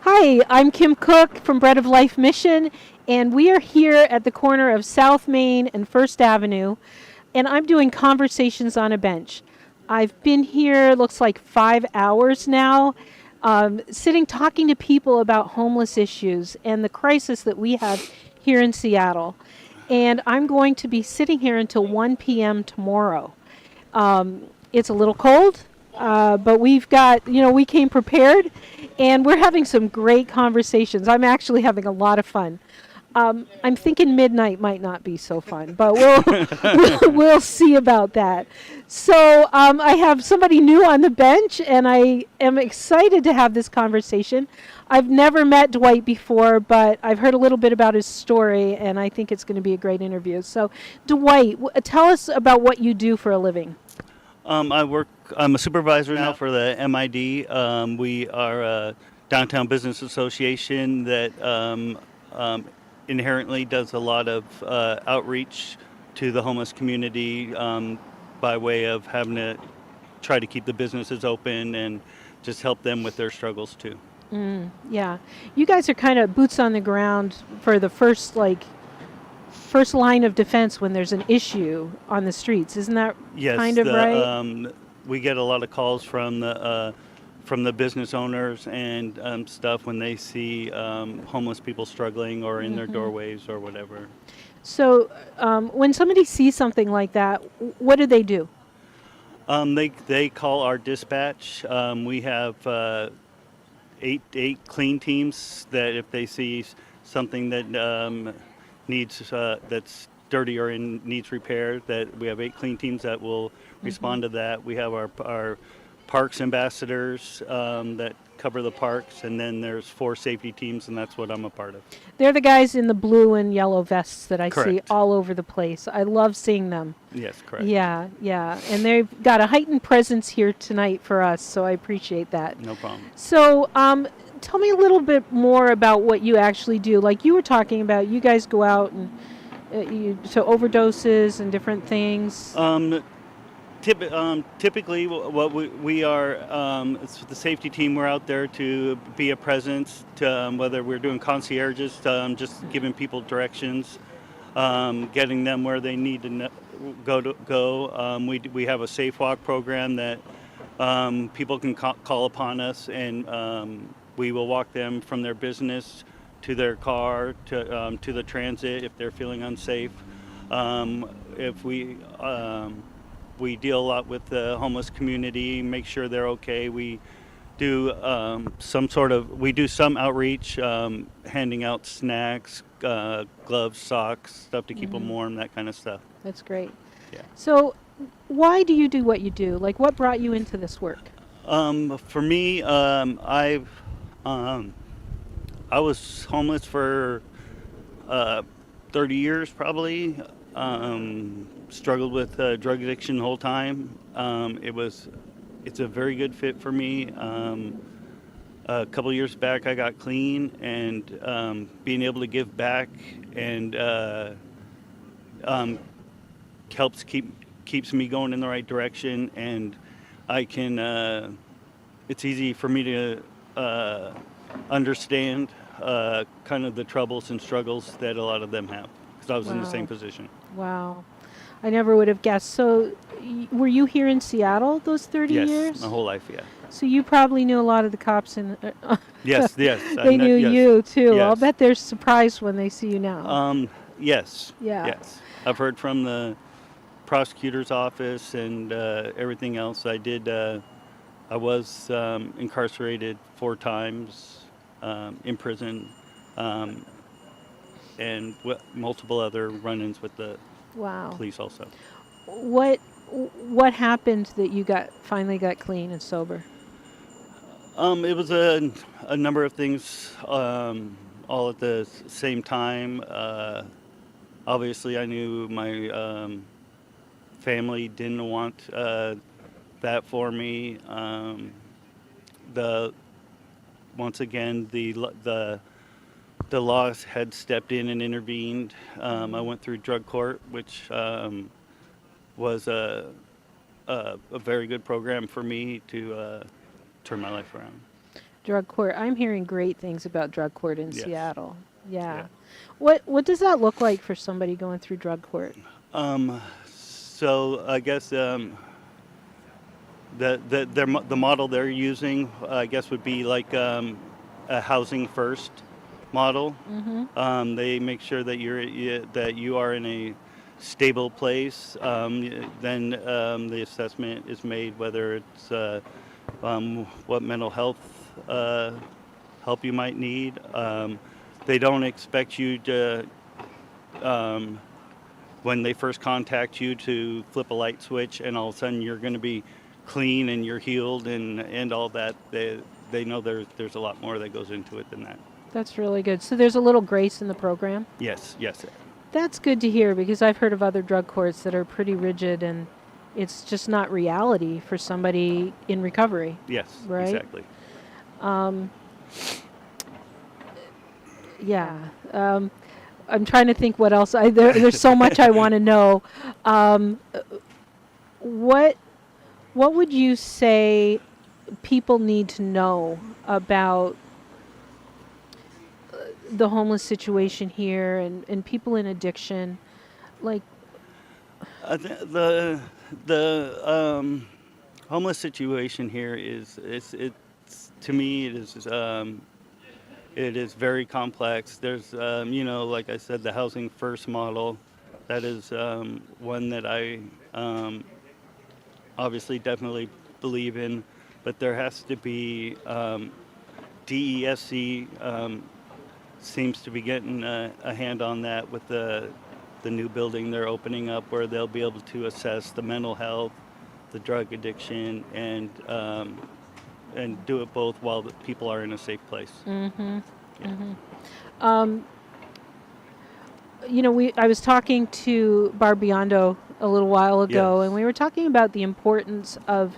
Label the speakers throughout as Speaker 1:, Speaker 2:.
Speaker 1: Hi, I'm Kim Cook from Bread of Life Mission, and we are here at the corner of South Main and First Avenue, and I'm doing Conversations on a Bench. I've been here, looks like 5 hours now, sitting talking to people about homeless issues and the crisis that we have here in Seattle. And I'm going to be sitting here until 1 p.m. tomorrow. It's a little cold, but we've got, we came prepared and we're having some great conversations. I'm actually having a lot of fun. I'm thinking midnight might not be so fun, but we'll see about that. So I have somebody new on the bench, and I am excited to have this conversation. I've never met Dwight before, but I've heard a little bit about his story, and I think it's going to be a great interview. So, Dwight, tell us about what you do for a living.
Speaker 2: I'm a supervisor now for the MID. We are a downtown business association that inherently does a lot of outreach to the homeless community by way of having to try to keep the businesses open and just help them with their struggles too.
Speaker 1: Yeah, you guys are kind of boots on the ground for the first line of defense when there's an issue on the streets. Isn't that
Speaker 2: Yes,
Speaker 1: kind of right?
Speaker 2: we get a lot of calls from the business owners and stuff when they see homeless people struggling or in their doorways or whatever.
Speaker 1: So, when somebody sees something like that, what do they do?
Speaker 2: They call our dispatch. We have eight clean teams that if they see something that needs that's dirty or needs repair, that we have 8 clean teams that will respond to that. We have our parks ambassadors that cover the parks, and then there's 4 safety teams, and that's what I'm a part of.
Speaker 1: They're the guys in the blue and yellow vests that I see
Speaker 2: Correct.
Speaker 1: all over the place. I love seeing them.
Speaker 2: Yes, correct.
Speaker 1: Yeah, yeah. And they've got a heightened presence here tonight for us, so I appreciate that.
Speaker 2: No problem.
Speaker 1: So, tell me a little bit more about what you actually do. Like you were talking about, you guys go out and so overdoses and different things.
Speaker 2: Typically, what we are, it's the safety team. We're out there to be a presence, to, whether we're doing concierges, just giving people directions, getting them where they need to go. We have a safe walk program that people can call upon us, and we will walk them from their business to their car to the transit if they're feeling unsafe. If we deal a lot with the homeless community, make sure they're okay. We do some outreach, handing out snacks, gloves, socks, stuff to keep them warm, that kind of stuff.
Speaker 1: That's great.
Speaker 2: Yeah.
Speaker 1: So, why do you do what you do? Like, what brought you into this work?
Speaker 2: For me, I was homeless for 30 years probably. Struggled with drug addiction the whole time. It's a very good fit for me. A couple of years back, I got clean, and being able to give back and keeps me going in the right direction. And I can. It's easy for me to understand kind of the troubles and struggles that a lot of them have, because I was in the same position.
Speaker 1: Wow. I never would have guessed. So, were you here in Seattle those 30 years?
Speaker 2: Yes, my whole life, yeah.
Speaker 1: So you probably knew a lot of the cops, and
Speaker 2: Yes.
Speaker 1: they knew
Speaker 2: yes,
Speaker 1: you too.
Speaker 2: yes.
Speaker 1: I'll bet they're surprised when they see you now.
Speaker 2: Yes.
Speaker 1: Yeah.
Speaker 2: Yes. I've heard from the prosecutor's office and everything else. I was incarcerated 4 times, in prison, and multiple other run-ins with the
Speaker 1: Wow.
Speaker 2: police also.
Speaker 1: What happened that you finally got clean and sober?
Speaker 2: It was a number of things, all at the same time. Obviously, I knew my family didn't want that for me. Once again, the law had stepped in and intervened. I went through drug court, which was a very good program for me to turn my life around.
Speaker 1: Drug court. I'm hearing great things about drug court in
Speaker 2: Yes.
Speaker 1: Seattle. Yeah.
Speaker 2: Yeah.
Speaker 1: What does that look like for somebody going through drug court?
Speaker 2: So I guess the model they're using, I guess, would be like a housing first model.
Speaker 1: Mm-hmm.
Speaker 2: They make sure that that you are in a stable place. Then the assessment is made whether it's what mental health help you might need. They don't expect you to, um, when they first contact you, to flip a light switch and all of a sudden you're going to be clean and you're healed and all that. They know there's a lot more that goes into it than that.
Speaker 1: That's really good. So there's a little grace in the program.
Speaker 2: Yes, yes,
Speaker 1: That's good to hear because I've heard of other drug courts that are pretty rigid and it's just not reality for somebody in recovery.
Speaker 2: yes,
Speaker 1: Right?
Speaker 2: exactly.
Speaker 1: Um, yeah. I'm trying to think what else. There's so much I want to know. Um, what would you say people need to know about the homeless situation here and people in addiction? Like,
Speaker 2: The homeless situation here it's to me it is very complex. There's like I said, the housing first model. That is one that I obviously definitely believe in, but there has to be DESC seems to be getting a hand on that with the new building they're opening up, where they'll be able to assess the mental health, the drug addiction, and do it both while the people are in a safe place.
Speaker 1: mm-hmm,
Speaker 2: Yeah.
Speaker 1: mm-hmm. Um, I was talking to Barbiondo a little while ago,
Speaker 2: Yes.
Speaker 1: and we were talking about the importance of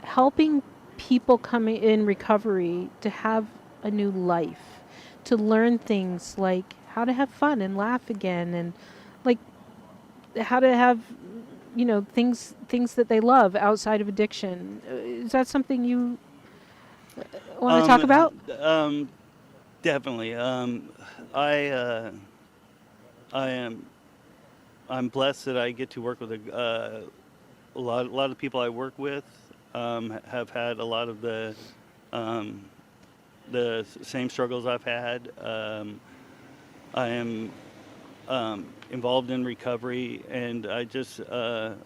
Speaker 1: helping people coming in recovery to have a new life, to learn things like how to have fun and laugh again, and like how to have things that they love outside of addiction. Is that something you want to talk about?
Speaker 2: Definitely. I I am I'm blessed that I get to work with a lot of people I work with have had a lot of um, the same struggles I've had. I am involved in recovery, and I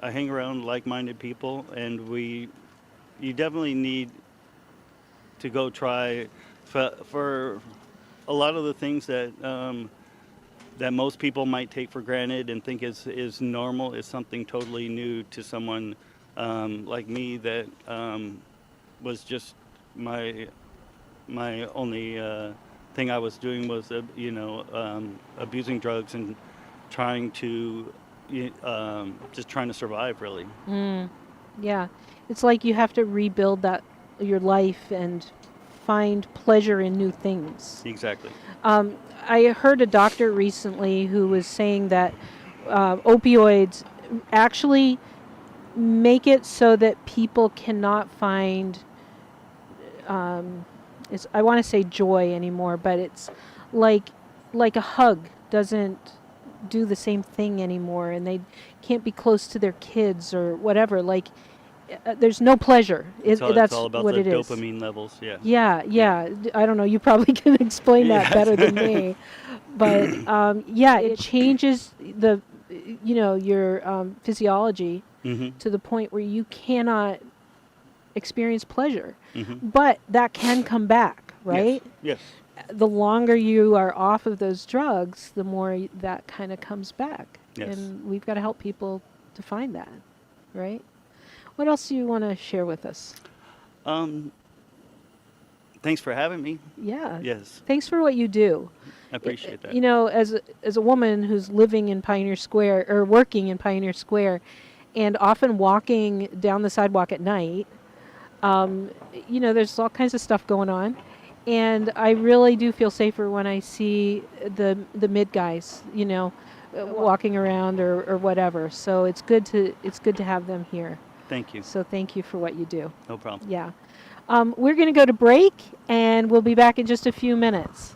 Speaker 2: hang around like-minded people, and you definitely need to go try for a lot of the things that most people might take for granted and think is normal is something totally new to someone like me that was just my only thing I was doing was abusing drugs and trying to just trying to survive, really.
Speaker 1: Mm, yeah, it's like you have to rebuild your life and find pleasure in new things.
Speaker 2: Exactly.
Speaker 1: I heard a doctor recently who was saying that opioids actually make it so that people cannot find, I want to say joy anymore, but it's like a hug doesn't do the same thing anymore, and they can't be close to their kids or whatever. Like, there's no pleasure.
Speaker 2: It's
Speaker 1: That's
Speaker 2: all about
Speaker 1: what
Speaker 2: the
Speaker 1: it is.
Speaker 2: dopamine levels. Yeah.
Speaker 1: Yeah. I don't know. You probably can explain that
Speaker 2: Yeah.
Speaker 1: better than me. But yeah, it changes your physiology
Speaker 2: hmm
Speaker 1: to the point where you cannot experience pleasure.
Speaker 2: hmm
Speaker 1: But that can come back, right?
Speaker 2: Yes.
Speaker 1: The longer you are off of those drugs, the more that kind of comes back.
Speaker 2: Yes.
Speaker 1: And we've got to help people to find that, right? What else do you want to share with us?
Speaker 2: Thanks for having me.
Speaker 1: Yeah.
Speaker 2: Yes,
Speaker 1: Thanks for what you do.
Speaker 2: I appreciate that.
Speaker 1: As a woman who's living in Pioneer Square or working in Pioneer Square, and often walking down the sidewalk at night, there's all kinds of stuff going on, and I really do feel safer when I see the mid guys, walking around or whatever. So it's good to have them here.
Speaker 2: Thank you.
Speaker 1: So thank you for what you do.
Speaker 2: No problem.
Speaker 1: Yeah. We're going to go to break, and we'll be back in just a few minutes.